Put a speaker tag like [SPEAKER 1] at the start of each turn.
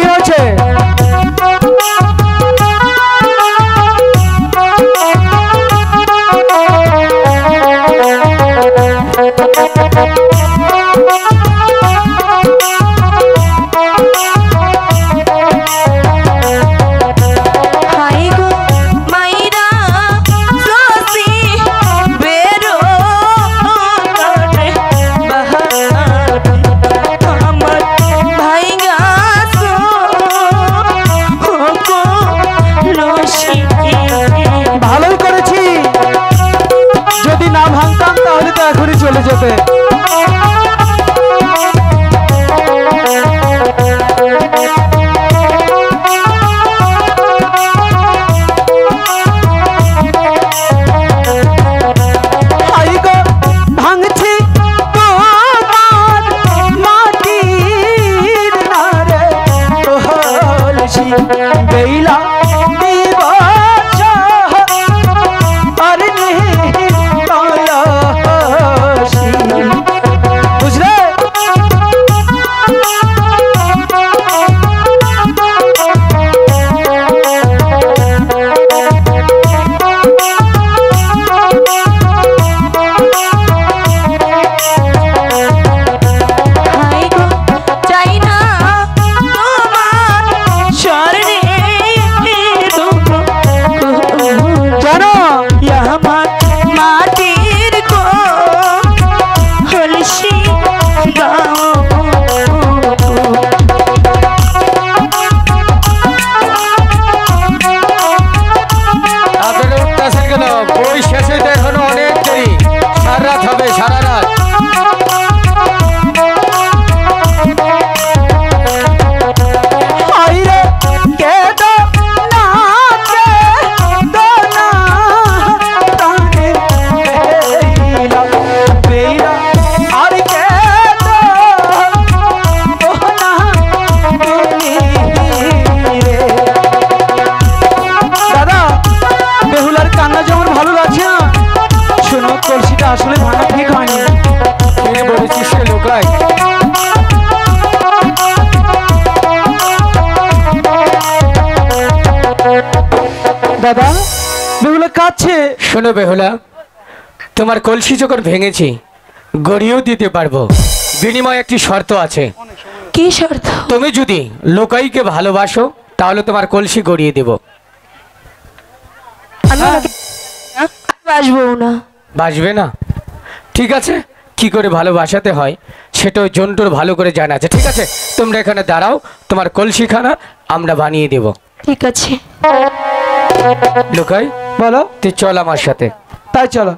[SPEAKER 1] হয়েছে? ভালোই করেছি, যদি না ভাঙতাম তাহলে তো এখনই চলে যেতে। ভাঙছি মাটির নারে কলসি বেলা আসলে ভাঙা ঠিক হয়নি। বলেছিস লোকাই দাদা, বেহুলা কাছে।
[SPEAKER 2] শোনো বেহুলা, তোমার কলসি যখন ভেঙেছি গড়িয়েও দিতে পারবো, বিনিময়ে একটি শর্ত আছে।
[SPEAKER 3] কি শর্ত?
[SPEAKER 2] তুমি যদি লোকাইকে ভালোবাসো তাহলে তোমার কলসি গড়িয়ে দেব।
[SPEAKER 3] বাসবো না।
[SPEAKER 2] বাসবে না? ঠিক আছে, কি করে ভালোবাসাতে হয় সেটাও জন্টুর ভালো করে জানা আছে। ঠিক আছে, তোমরা এখানে দাঁড়াও, তোমার কলসিখানা আমরা বানিয়ে দেব।
[SPEAKER 3] ঠিক আছে।
[SPEAKER 2] লোকাই
[SPEAKER 1] বলো।
[SPEAKER 2] তুই চল আমার সাথে।
[SPEAKER 1] তাই চলো।